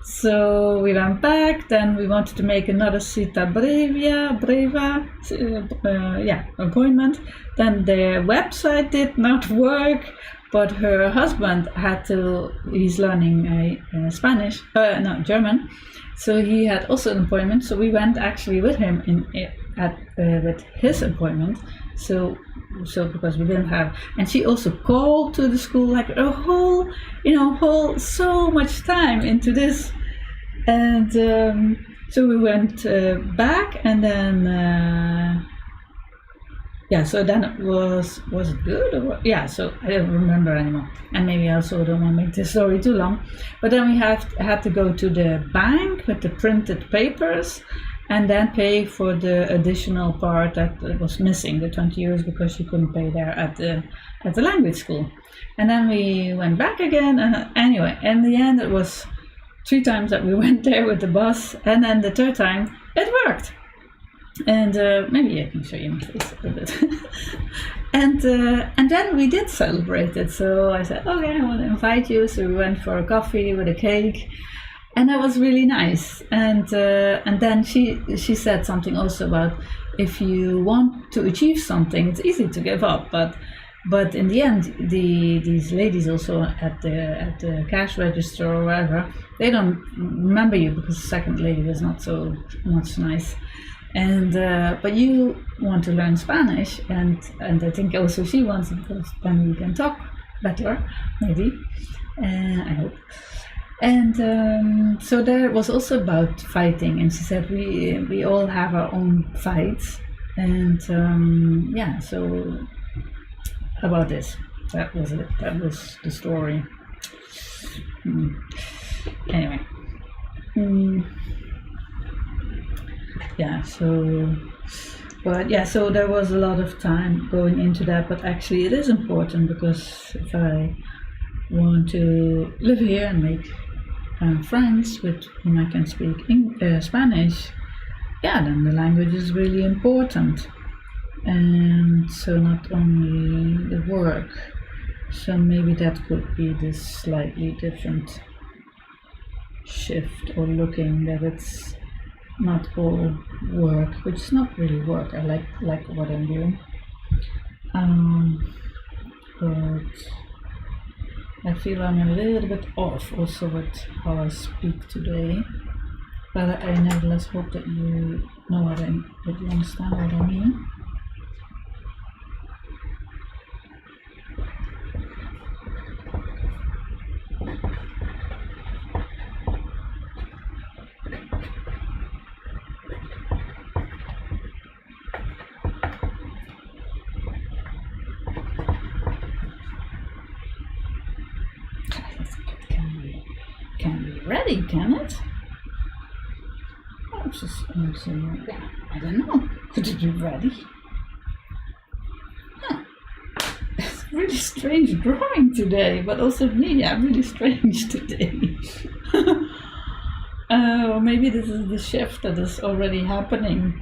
so we went back. Then we wanted to make another cita breva appointment. Then the website did not work, but her husband he's learning German, so he had also an appointment. So we went actually with him with his appointment. So because we didn't have, and she also called to the school like a whole so much time into this, and so we went back, and then so then it was it good or what? Yeah, so I don't remember anymore, and maybe I also don't want to make this story too long. But then we had to go to the bank with the printed papers, and then pay for the additional part that was missing, the 20 euros, because she couldn't pay there at the language school. And then we went back again, and anyway, in the end it was 3 times that we went there with the bus, and then the 3rd time it worked. And maybe I can show you my face a little bit. And then we did celebrate it. So I said, okay, I want to invite you. So we went for a coffee with a cake. And that was really nice. And then she said something also about, if you want to achieve something, it's easy to give up. But in the end, these ladies also at the cash register or wherever, they don't remember you because the second lady was not so much nice. And but you want to learn Spanish, and I think also she wants it, because then we can talk better, maybe. I hope. And so there was also about fighting, and she said we all have our own fights, and so about this, that was it. That was the story. Anyway. So there was a lot of time going into that, but actually it is important, because if I want to live here and make friends with whom I can speak Spanish, then the language is really important. And so not only the work, so maybe that could be this slightly different shift, or looking that it's not all work, which is not really work. I like what I'm doing, but I feel I'm a little bit off also with how I speak today. But I nevertheless hope that you know that you understand what I mean. Can be ready, can it? I don't know. Could it be ready? It's really strange drawing today, but also me, I'm really strange today. Or maybe this is the shift that is already happening,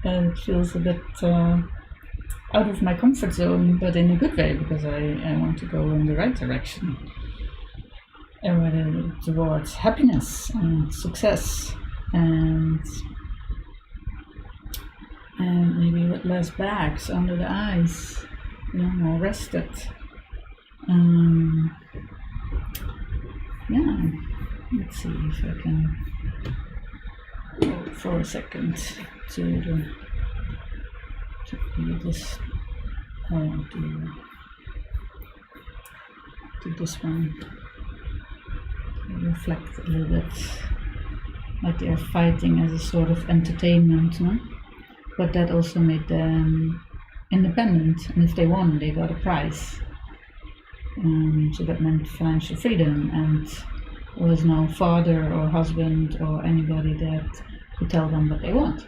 and it feels a bit out of my comfort zone, but in a good way, because I want to go in the right direction. Towards happiness and success, and maybe with less bags under the eyes, more rested. Let's see if I can go for a second to do this. I want to do this one. Reflect a little bit, like they are fighting as a sort of entertainment, no? But that also made them independent, and if they won, they got a prize. So that meant financial freedom, and there was no father or husband or anybody that could tell them what they want.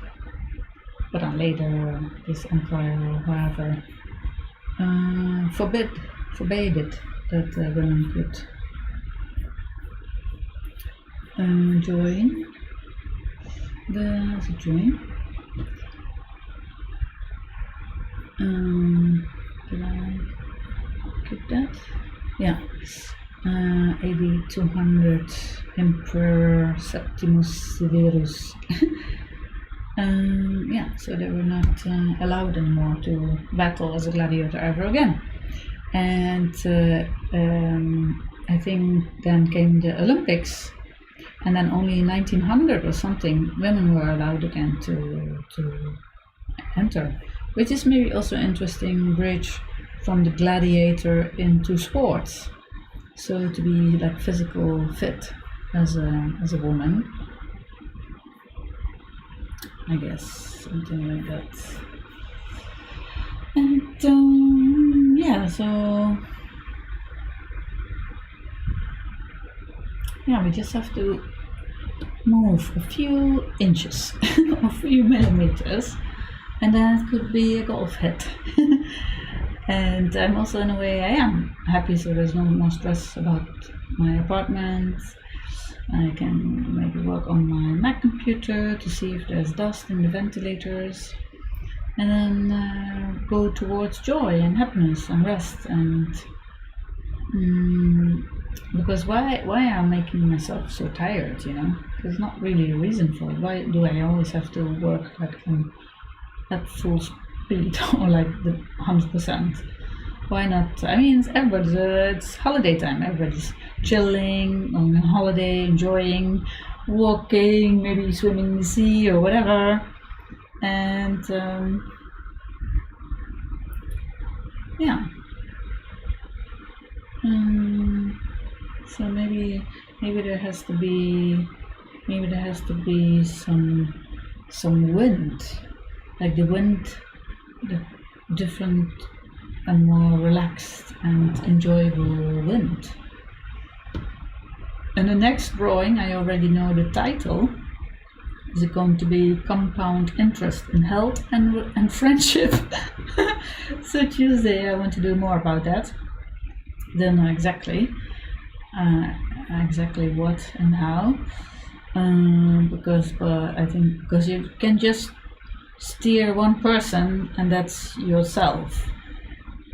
But then later, this empire or whoever forbade it, that women could join. Did I get that? Yeah. AD 200, Emperor Septimus Severus. So they were not allowed anymore to battle as a gladiator ever again. And I think then came the Olympics. And then only in 1900 or something, women were allowed again to enter, which is maybe also an interesting bridge from the gladiator into sports. So to be like physical fit as a woman, I guess, something like that. And we just have to move a few inches, a few millimeters, and then it could be a golf hit. And I'm also, in a way, I am happy, so there's no more stress about my apartment. I can maybe work on my Mac computer to see if there's dust in the ventilators, and then go towards joy and happiness and rest. And because why am I making myself so tired? There's not really a reason for it. Why do I always have to work like at full speed or like the 100%? Why not? I mean, it's holiday time. Everybody's chilling, on holiday, enjoying, walking, maybe swimming in the sea or whatever. And so maybe there has to be some wind, like the wind, the different and more relaxed and enjoyable wind. And the next drawing, I already know the title. Is it going to be Compound Interest in Health and Friendship? So Tuesday I want to do more about that. Don't know exactly. exactly what and how, but I think because you can just steer one person, and that's yourself.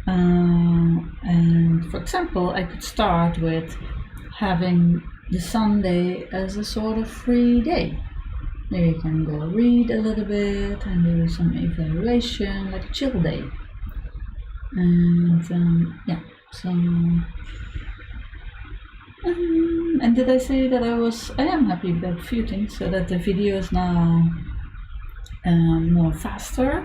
And for example, I could start with having the Sunday as a sort of free day. Maybe you can go read a little bit and do some evaluation, like a chill day. And and did I say that I am happy about a few things, so that the video is now more faster,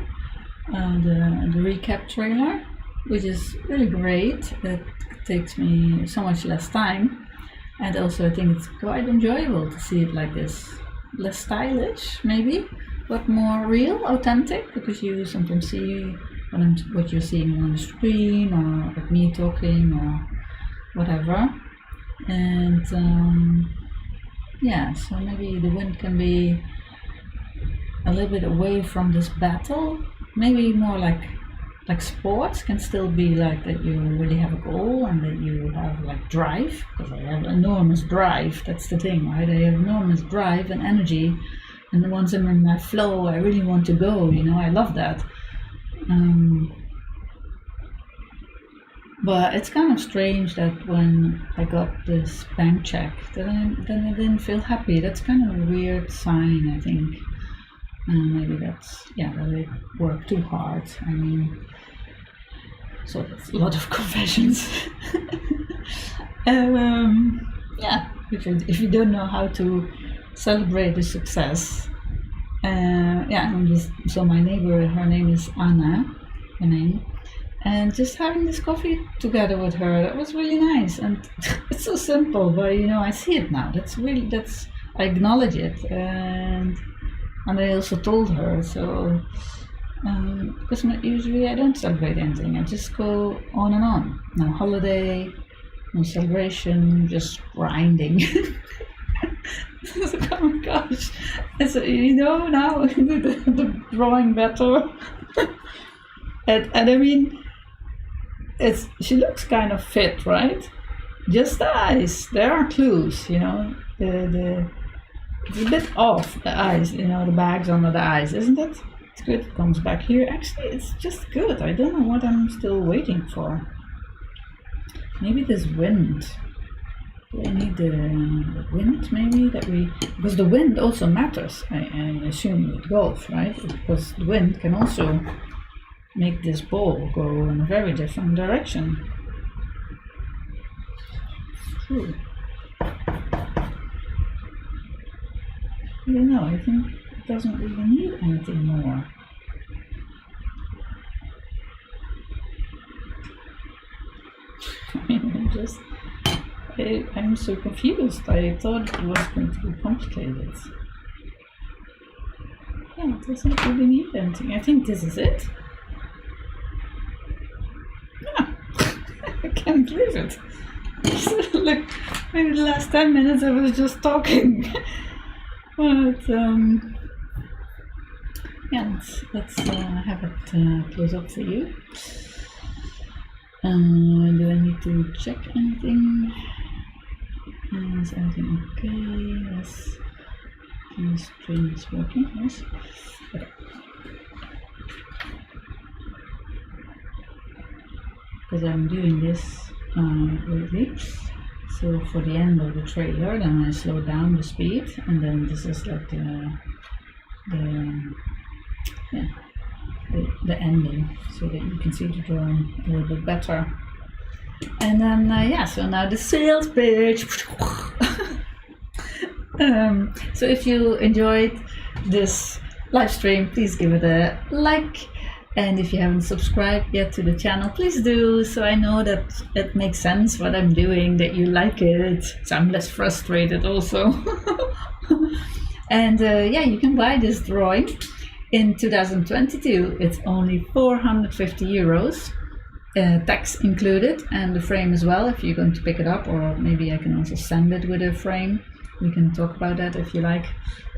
the recap trailer, which is really great. It takes me so much less time, and also I think it's quite enjoyable to see it like this, less stylish maybe, but more real, authentic, because you sometimes see what you're seeing on the screen, or like me talking or whatever. And so maybe the wind can be a little bit away from this battle, maybe more like sports can still be like that, you really have a goal and that you have like drive, because I have enormous drive. That's the thing, right? I have enormous drive and energy, and once I'm in my flow, I really want to go, I love that. But it's kind of strange that when I got this bank check, then I didn't feel happy. That's kind of a weird sign, I think. Maybe that's, that I work too hard. I mean, so that's a lot of confessions. If you don't know how to celebrate the success, so my neighbor, her name is Anna, and just having this coffee together with her, that was really nice. And it's so simple, but I see it now. I acknowledge it, and I also told her, so because usually I don't celebrate anything, I just go on and on. No holiday, no celebration, just grinding. Oh my gosh, so, now the drawing better. and I mean, she looks kind of fit, right? Just the eyes, there are clues, it's a bit off, the eyes, the bags under the eyes, isn't it? It's good, it comes back here. Actually, it's just good. I don't know what I'm still waiting for. Maybe this wind. Do I need the wind, maybe? Because the wind also matters, I assume, with golf, right? Because the wind can also make this ball go in a very different direction. It's true. I don't know, I think it doesn't really need anything more. I'm so confused. I thought it was going to be complicated. Yeah, it doesn't really need anything. I think this is it. Yeah, I can't believe it. Look, maybe the last 10 minutes I was just talking. But let's have it close up for you. Do I need to check anything? Is everything okay? Yes. The stream is working. Yes. Okay. Because I'm doing this lately. So for the end of the trailer, then I slow down the speed, and then this is like the ending, so that you can see the drawing a little bit better. And then so now the sales page. So if you enjoyed this live stream, please give it a like. And if you haven't subscribed yet to the channel, please do, so I know that it makes sense what I'm doing, that you like it, so I'm less frustrated also. And you can buy this drawing in 2022. It's only 450 euros, tax included, and the frame as well, if you're going to pick it up, or maybe I can also send it with a frame. We can talk about that if you like,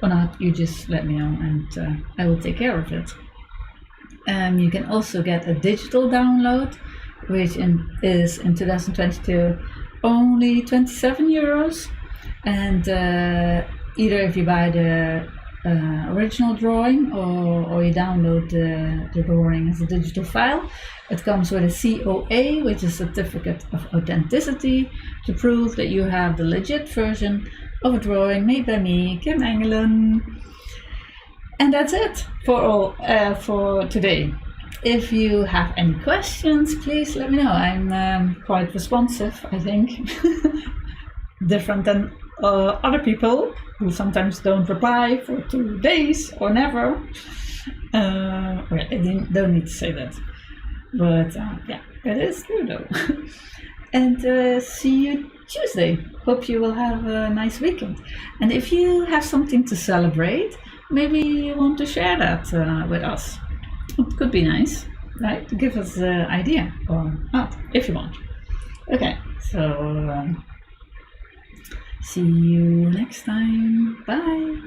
or not, you just let me know and I will take care of it. You can also get a digital download, which is in 2022 only 27 euros. And either if you buy the original drawing or you download the drawing as a digital file, it comes with a COA, which is a certificate of authenticity, to prove that you have the legit version of a drawing made by me, Kim Engelen. And that's it for today. If you have any questions, please let me know. I'm quite responsive, I think. Different than other people who sometimes don't reply for 2 days or never. Well, I don't need to say that. But yeah, it is true though. And see you Tuesday. Hope you will have a nice weekend. And if you have something to celebrate, maybe you want to share that with us. It could be nice, right? Give us an idea or not, if you want. Okay, so see you next time. Bye.